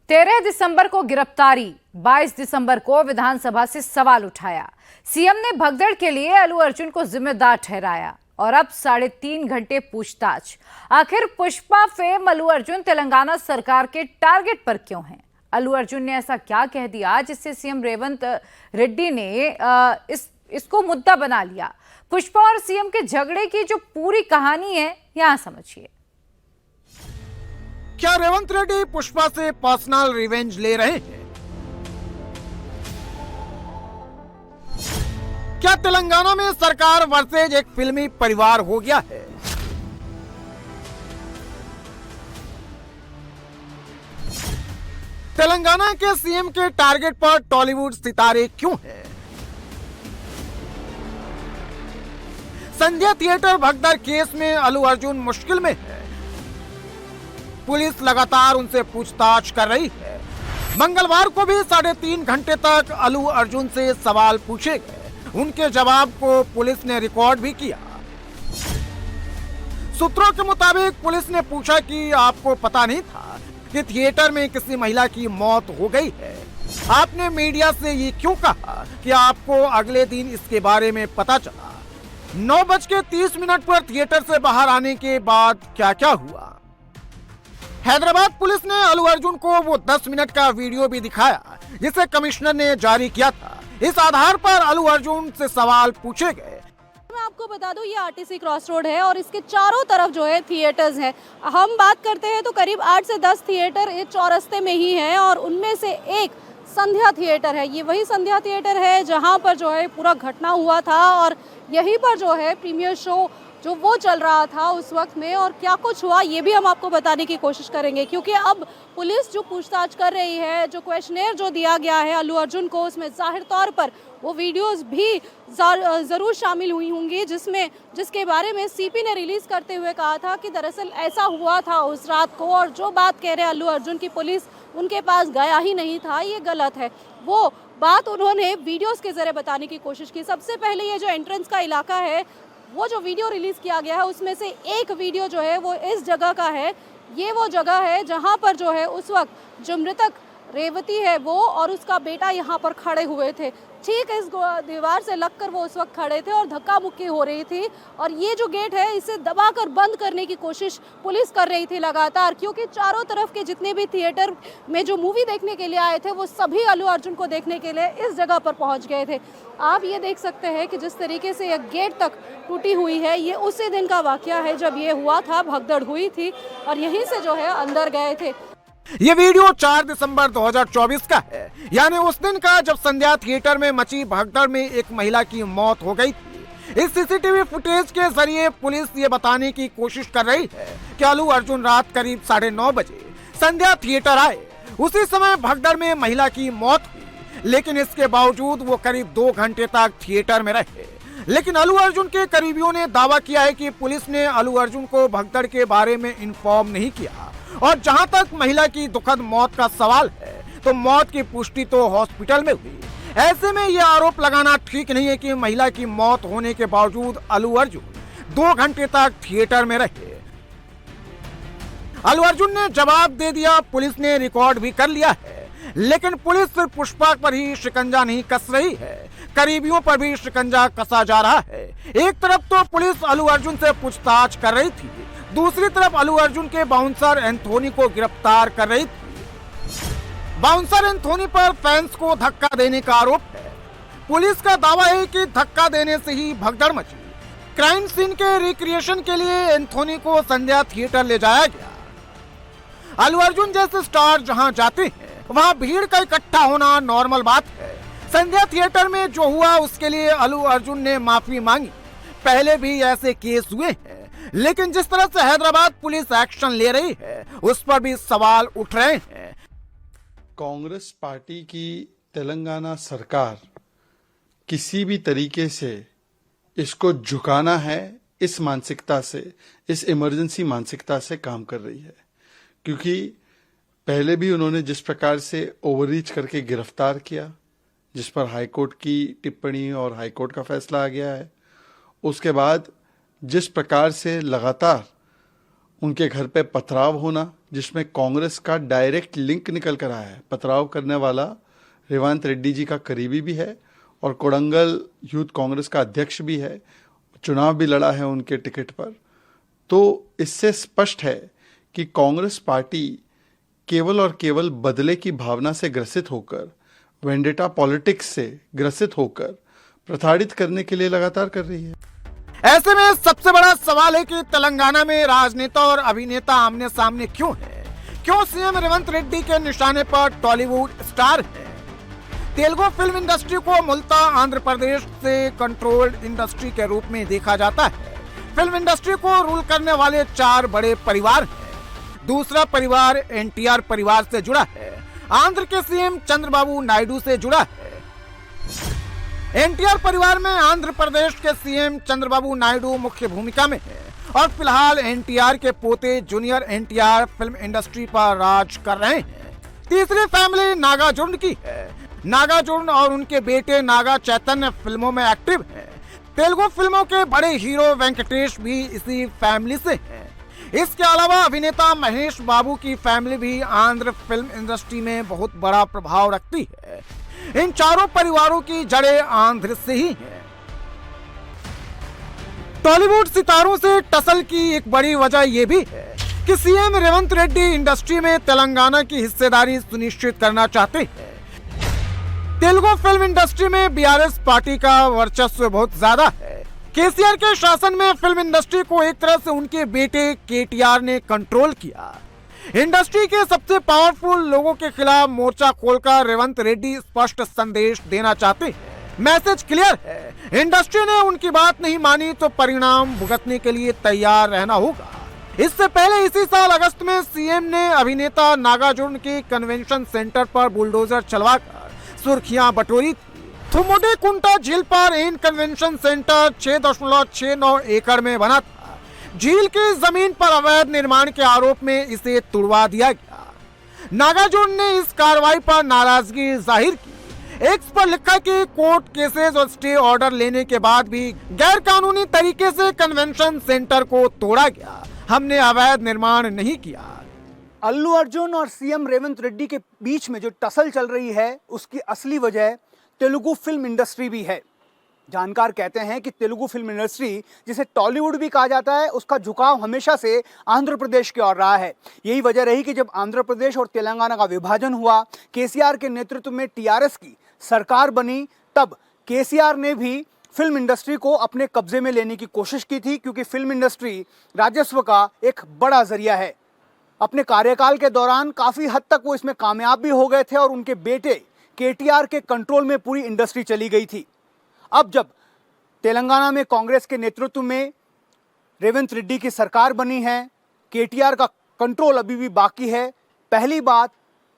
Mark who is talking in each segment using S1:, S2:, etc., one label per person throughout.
S1: 13 दिसंबर को गिरफ्तारी, 22 दिसंबर को विधानसभा से सवाल उठाया। सीएम ने भगदड़ के लिए अल्लू अर्जुन को जिम्मेदार ठहराया और अब 3.5 घंटे पूछताछ। आखिर पुष्पा फेम अल्लू अर्जुन तेलंगाना सरकार के टारगेट पर क्यों हैं? अल्लू अर्जुन ने ऐसा क्या कह दिया जिससे सीएम रेवंत रेड्डी ने इसको मुद्दा बना लिया? पुष्पा और सीएम के झगड़े की जो पूरी कहानी है, यहां समझिए।
S2: क्या रेवंत रेड्डी पुष्पा से पर्सनल रिवेंज ले रहे हैं? क्या तेलंगाना में सरकार वर्सेज एक फिल्मी परिवार हो गया है? तेलंगाना के सीएम के टारगेट पर टॉलीवुड सितारे क्यों हैं? संजय थिएटर भगदड़ केस में अल्लू अर्जुन मुश्किल में है। पुलिस लगातार उनसे पूछताछ कर रही है। मंगलवार को भी 3.5 घंटे तक अल्लू अर्जुन से सवाल पूछे गए। उनके जवाब को पुलिस ने रिकॉर्ड भी किया। सूत्रों के मुताबिक पुलिस ने पूछा कि आपको पता नहीं था कि थिएटर में किसी महिला की मौत हो गई है? आपने मीडिया से ये क्यों कहा कि आपको अगले दिन इसके बारे में पता चला? 9:30 पर थिएटर से बाहर आने के बाद क्या क्या हुआ? हैदराबाद पुलिस ने अल्लू अर्जुन को वो 10 मिनट का वीडियो भी दिखाया जिसे कमिश्नर ने जारी किया था। इस आधार पर अल्लू अर्जुन से सवाल पूछे गए।
S3: मैं आपको बता दूं, ये आरटीसी क्रॉस रोड है और इसके चारों तरफ जो है थिएटर्स हैं। हम बात करते हैं तो करीब 8 से 10 थिएटर ये चौरस्ते में ही हैं और उनमें से एक संध्या थिएटर है। ये वही संध्या थिएटर है जहां पर जो है पूरा घटना हुआ था और यहीं पर जो है प्रीमियर शो जो वो चल रहा था उस वक्त में, और क्या कुछ हुआ ये भी हम आपको बताने की कोशिश करेंगे। क्योंकि अब पुलिस जो पूछताछ कर रही है, जो क्वेश्चनेयर जो दिया गया है अल्लू अर्जुन को, उसमें जाहिर तौर पर वो वीडियोस भी ज़रूर शामिल हुई होंगी जिसके बारे में सीपी ने रिलीज़ करते हुए कहा था कि दरअसल ऐसा हुआ था उस रात को, और जो बात कह रहे हैं अल्लू अर्जुन की पुलिस उनके पास गया ही नहीं था, ये गलत है। वो बात उन्होंने वीडियोज़ के ज़रिए बताने की कोशिश की। सबसे पहले ये जो एंट्रेंस का इलाका है, वो जो वीडियो रिलीज़ किया गया है उसमें से एक वीडियो जो है वो इस जगह का है। ये वो जगह है जहां पर जो है उस वक्त जो मृतक रेवती है वो और उसका बेटा यहाँ पर खड़े हुए थे। ठीक इस दीवार से लगकर वो उस वक्त खड़े थे और धक्का मुक्की हो रही थी, और ये जो गेट है इसे दबाकर बंद करने की कोशिश पुलिस कर रही थी लगातार, क्योंकि चारों तरफ के जितने भी थिएटर में जो मूवी देखने के लिए आए थे वो सभी अल्लू अर्जुन को देखने के लिए इस जगह पर पहुंच गए थे। आप ये देख सकते हैं कि जिस तरीके से यह गेट तक टूटी हुई है, ये उसी दिन का वाकया है जब ये हुआ था, भगदड़ हुई थी और यहीं से जो है अंदर गए थे।
S2: ये वीडियो 4 दिसंबर 2024 का है, यानी उस दिन का जब संध्या थिएटर में मची भगदड़ में एक महिला की मौत हो गई थी। इस सीसीटीवी फुटेज के जरिए पुलिस ये बताने की कोशिश कर रही है कि अल्लू अर्जुन रात करीब 9:30 बजे संध्या थिएटर आए। उसी समय भगदड़ में महिला की मौत हुई, लेकिन इसके बावजूद वो करीब 2 घंटे तक थिएटर में रहे। लेकिन अल्लू अर्जुन के करीबियों ने दावा किया है कि पुलिस ने अल्लू अर्जुन को भगदड़ के बारे में इन्फॉर्म नहीं किया, और जहां तक महिला की दुखद मौत का सवाल है तो मौत की पुष्टि तो हॉस्पिटल में हुई। ऐसे में यह आरोप लगाना ठीक नहीं है कि महिला की मौत होने के बावजूद अल्लू अर्जुन 2 घंटे तक थिएटर में रहे। अल्लू अर्जुन ने जवाब दे दिया, पुलिस ने रिकॉर्ड भी कर लिया है, लेकिन पुलिस सिर्फ पुष्पा पर ही शिकंजा नहीं कस रही है, करीबियों पर भी शिकंजा कसा जा रहा है। एक तरफ तो पुलिस अल्लू अर्जुन से पूछताछ कर रही थी, दूसरी तरफ अल्लू अर्जुन के बाउंसर एंथोनी को गिरफ्तार कर रही थी। बाउंसर एंथोनी पर फैंस को धक्का देने का आरोप है। पुलिस का दावा है कि धक्का देने से ही भगदड़ मची। क्राइम सीन के रिक्रिएशन के लिए एंथोनी को संध्या थिएटर ले जाया गया। अल्लू अर्जुन जैसे स्टार जहां जाते हैं वहां भीड़ का इकट्ठा होना नॉर्मल बात है। संध्या थिएटर में जो हुआ उसके लिए अल्लू अर्जुन ने माफी मांगी। पहले भी ऐसे केस हुए हैं, लेकिन जिस तरह से हैदराबाद पुलिस एक्शन ले रही है उस पर भी सवाल उठ रहे हैं।
S4: कांग्रेस पार्टी की तेलंगाना सरकार किसी भी तरीके से इसको झुकाना है, इस मानसिकता से, इस इमरजेंसी मानसिकता से काम कर रही है। क्योंकि पहले भी उन्होंने जिस प्रकार से ओवररीच करके गिरफ्तार किया, जिस पर हाईकोर्ट की टिप्पणी और हाईकोर्ट का फैसला आ गया है, उसके बाद जिस प्रकार से लगातार उनके घर पे पथराव होना, जिसमें कांग्रेस का डायरेक्ट लिंक निकल कर आया है। पथराव करने वाला रेवंत रेड्डी जी का करीबी भी है और कोडंगल यूथ कांग्रेस का अध्यक्ष भी है, चुनाव भी लड़ा है उनके टिकट पर। तो इससे स्पष्ट है कि कांग्रेस पार्टी केवल और केवल बदले की भावना से ग्रसित होकर, वेंडेटा पॉलिटिक्स से ग्रसित होकर प्रताड़ित करने के लिए लगातार कर रही है।
S2: ऐसे में सबसे बड़ा सवाल है कि तेलंगाना में राजनेता और अभिनेता आमने सामने क्यों है? क्यों सीएम रेवंत रेड्डी के निशाने पर टॉलीवुड स्टार है? तेलुगु फिल्म इंडस्ट्री को मूलतः आंध्र प्रदेश से कंट्रोल्ड इंडस्ट्री के रूप में देखा जाता है। फिल्म इंडस्ट्री को रूल करने वाले 4 बड़े परिवार हैं। दूसरा परिवार एनटीआर परिवार से जुड़ा है, आंध्र के सीएम चंद्रबाबू नायडू से जुड़ा है। एनटीआर परिवार में आंध्र प्रदेश के सीएम चंद्रबाबू नायडू मुख्य भूमिका में है और फिलहाल एनटीआर के पोते जूनियर एनटीआर फिल्म इंडस्ट्री पर राज कर रहे हैं। तीसरी फैमिली नागार्जुन की है। नागार्जुन और उनके बेटे नागा चैतन्य फिल्मों में एक्टिव हैं। तेलुगु फिल्मों के बड़े हीरो वेंकटेश भी इसी फैमिली से हैं। इसके अलावा अभिनेता महेश बाबू की फैमिली भी आंध्र फिल्म इंडस्ट्री में बहुत बड़ा प्रभाव रखती है। इन चारों परिवारों की जड़ें आंध्र से ही हैं। टॉलीवुड सितारों से टसल की एक बड़ी वजह यह भी है कि सीएम रेवंत रेड्डी इंडस्ट्री में तेलंगाना की हिस्सेदारी सुनिश्चित करना चाहते हैं। तेलुगु फिल्म इंडस्ट्री में बीआरएस पार्टी का वर्चस्व बहुत ज्यादा है। केसीआर के शासन में फिल्म इंडस्ट्री को एक तरह से उनके बेटे केटीआर ने कंट्रोल किया। इंडस्ट्री के सबसे पावरफुल लोगों के खिलाफ मोर्चा खोलकर रेवंत रेड्डी स्पष्ट संदेश देना चाहते हैं। मैसेज क्लियर है, इंडस्ट्री ने उनकी बात नहीं मानी तो परिणाम भुगतने के लिए तैयार रहना होगा। इससे पहले इसी साल अगस्त में सीएम ने अभिनेता नागार्जुन के कन्वेंशन सेंटर पर बुलडोजर चलवाकर सुर्खियां बटोरी। थुमुडी कुंटा झील पर इन कन्वेंशन सेंटर 6.69 एकड़ में बना था। झील की जमीन पर अवैध निर्माण के आरोप में इसे तुड़वा दिया गया। नागार्जुन ने इस कार्रवाई पर नाराजगी जाहिर की। एक्स पर लिखा कि कोर्ट केसेस और स्टे ऑर्डर लेने के बाद भी गैर कानूनी तरीके से कन्वेंशन सेंटर को तोड़ा गया। हमने अवैध निर्माण नहीं किया।
S5: अल्लू अर्जुन और सीएम रेवंत रेड्डी के बीच में जो टसल चल रही है, उसकी असली वजह तेलुगु फिल्म इंडस्ट्री भी है। जानकार कहते हैं कि तेलुगु फिल्म इंडस्ट्री, जिसे टॉलीवुड भी कहा जाता है, उसका झुकाव हमेशा से आंध्र प्रदेश की ओर रहा है। यही वजह रही कि जब आंध्र प्रदेश और तेलंगाना का विभाजन हुआ, केसीआर के नेतृत्व में टीआरएस की सरकार बनी, तब केसीआर ने भी फिल्म इंडस्ट्री को अपने कब्जे में लेने की कोशिश की थी, क्योंकि फिल्म इंडस्ट्री राजस्व का एक बड़ा जरिया है। अपने कार्यकाल के दौरान काफ़ी हद तक वो इसमें कामयाब भी हो गए थे और उनके बेटे केटीआर के कंट्रोल में पूरी इंडस्ट्री चली गई थी। अब जब तेलंगाना में कांग्रेस के नेतृत्व में रेवंत रेड्डी की सरकार बनी है, केटीआर का कंट्रोल अभी भी बाकी है। पहली बात,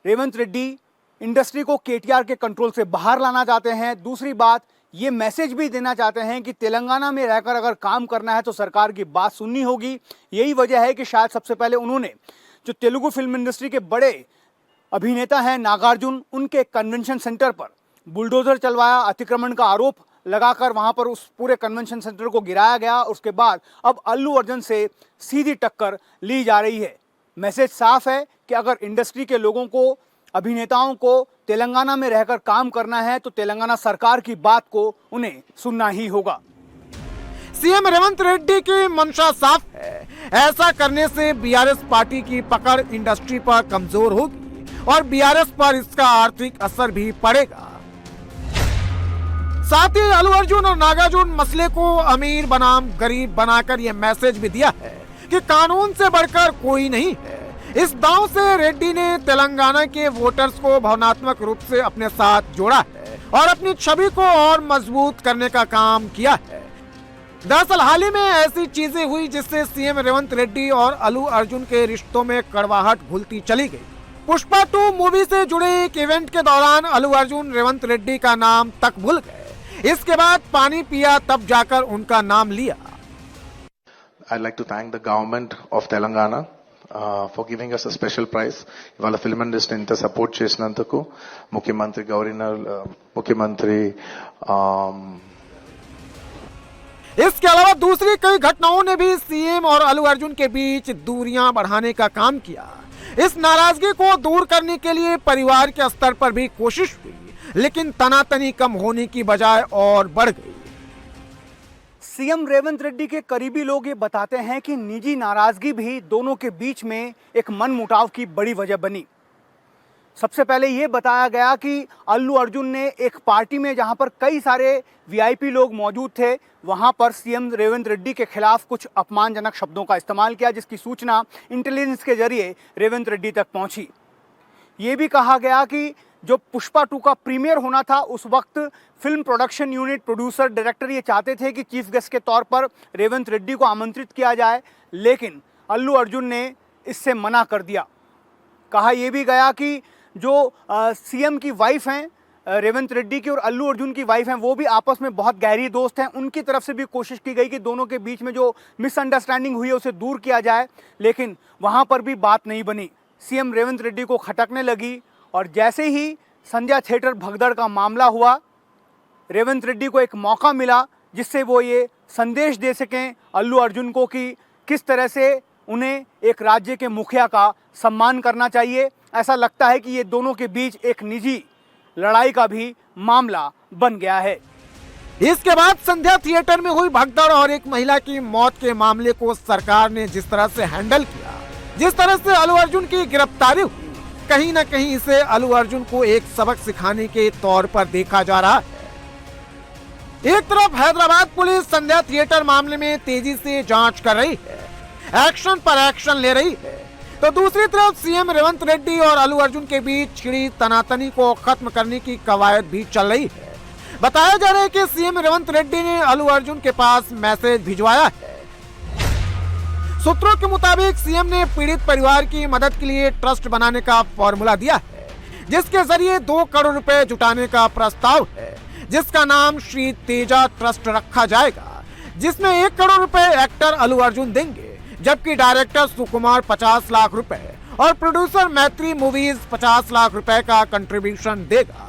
S5: रेवंत रेड्डी इंडस्ट्री को केटीआर के कंट्रोल से बाहर लाना चाहते हैं। दूसरी बात, ये मैसेज भी देना चाहते हैं कि तेलंगाना में रहकर अगर काम करना है तो सरकार की बात सुननी होगी। यही वजह है कि शायद सबसे पहले उन्होंने जो तेलुगु फिल्म इंडस्ट्री के बड़े अभिनेता हैं नागार्जुन, उनके कन्वेंशन सेंटर पर बुलडोजर चलवाया, अतिक्रमण का आरोप लगाकर वहां पर उस पूरे कन्वेंशन सेंटर को गिराया गया। उसके बाद अब अल्लू अर्जुन से सीधी टक्कर ली जा रही है। मैसेज साफ है कि अगर इंडस्ट्री के लोगों को, अभिनेताओं को तेलंगाना में रहकर काम करना है तो तेलंगाना सरकार की बात को उन्हें सुनना ही होगा।
S2: सीएम रेवंत रेड्डी की मंशा साफ है, ऐसा करने से बीआरएस पार्टी की पकड़ इंडस्ट्री पर कमजोर होगी और बीआरएस पर इसका आर्थिक असर भी पड़ेगा। साथ ही अल्लू अर्जुन और नागार्जुन मसले को अमीर बनाम गरीब बनाकर यह मैसेज भी दिया है कि कानून से बढ़कर कोई नहीं है। इस दांव से रेड्डी ने तेलंगाना के वोटर्स को भावनात्मक रूप से अपने साथ जोड़ा है और अपनी छवि को और मजबूत करने का काम किया है। दरअसल हाल ही में ऐसी चीजें हुई जिससे सीएम रेवंत रेड्डी और अल्लू अर्जुन के रिश्तों में कड़वाहट घुलती चली गई। पुष्पा 2 मूवी से जुड़े एक इवेंट के दौरान अल्लू अर्जुन रेवंत रेड्डी का नाम तक भूल गए। इसके बाद पानी पिया तब जाकर उनका नाम लिया।
S6: I'd like to thank the government of Telangana for giving us a special prize. ఇవాళ ఫిల్మ్ ఇండస్ట్రీ ఇంత సపోర్ట్ చేసినందుకు ముఖ్యమంత్రి గవర్నర్ ముఖ్యమంత్రి
S2: इसके अलावा दूसरी कई घटनाओं ने भी सीएम और अल्लू अर्जुन के बीच दूरियां बढ़ाने का काम किया। इस नाराजगी को दूर करने के लिए परिवार के स्तर पर भी कोशिश हुई, लेकिन तनातनी कम होने की बजाय और बढ़ गई।
S5: सीएम रेवंत रेड्डी के करीबी लोग ये बताते हैं कि निजी नाराजगी भी दोनों के बीच में एक मनमुटाव की बड़ी वजह बनी। सबसे पहले ये बताया गया कि अल्लू अर्जुन ने एक पार्टी में जहां पर कई सारे वीआईपी लोग मौजूद थे, वहां पर सीएम रेवंत रेड्डी के खिलाफ कुछ अपमानजनक शब्दों का इस्तेमाल किया, जिसकी सूचना इंटेलिजेंस के जरिए रेवंत रेड्डी तक पहुंची। ये भी कहा गया कि जो पुष्पा 2 का प्रीमियर होना था, उस वक्त film production unit, producer, director ये चाहते थे कि चीफ गेस्ट के तौर पर रेवंत रेड्डी को आमंत्रित किया जाए, लेकिन अल्लू अर्जुन ने इससे मना कर दिया। कहा यह भी गया कि जो सीएम की वाइफ हैं रेवंत रेड्डी की और अल्लू अर्जुन की वाइफ हैं, वो भी आपस में बहुत गहरी दोस्त हैं। उनकी तरफ से भी कोशिश की गई कि दोनों के बीच में जो मिसअंडरस्टैंडिंग हुई है उसे दूर किया जाए, लेकिन वहाँ पर भी बात नहीं बनी। सीएम रेवंत रेड्डी को खटकने लगी और जैसे ही संध्या थिएटर भगदड़ का मामला हुआ, रेवंत रेड्डी को एक मौका मिला जिससे वो ये संदेश दे सकें अल्लू अर्जुन को कि किस तरह से उन्हें एक राज्य के मुखिया का सम्मान करना चाहिए। ऐसा लगता है कि ये दोनों के बीच एक निजी लड़ाई का भी मामला बन गया है।
S2: इसके बाद संध्या थिएटर में हुई भगदड़ और एक महिला की मौत के मामले को सरकार ने जिस तरह से हैंडल किया, जिस तरह से अल्लू अर्जुन की गिरफ्तारी हुई, कहीं ना कहीं इसे अल्लू अर्जुन को एक सबक सिखाने के तौर पर देखा जा रहा है। एक तरफ हैदराबाद पुलिस संध्या थिएटर मामले में तेजी से जांच कर रही है, एक्शन पर एक्शन ले रही है, तो दूसरी तरफ सीएम रेवंत रेड्डी और अल्लू अर्जुन के बीच छिड़ी तनातनी को खत्म करने की कवायद भी चल रही है। बताया जा रहा है कि सीएम रेवंत रेड्डी ने अल्लू अर्जुन के पास मैसेज भिजवाया है। सूत्रों के मुताबिक सीएम ने पीड़ित परिवार की मदद के लिए ट्रस्ट बनाने का फॉर्मूला दिया है, जिसके जरिए 2 करोड़ रुपए जुटाने का प्रस्ताव है, जिसका नाम श्री तेजा ट्रस्ट रखा जाएगा, जिसमें 1 करोड़ रुपए एक्टर अल्लू अर्जुन देंगे, जबकि डायरेक्टर सुकुमार 50 लाख रुपए और प्रोड्यूसर मैत्री मूवीज 50 लाख रुपए का कंट्रीब्यूशन देगा।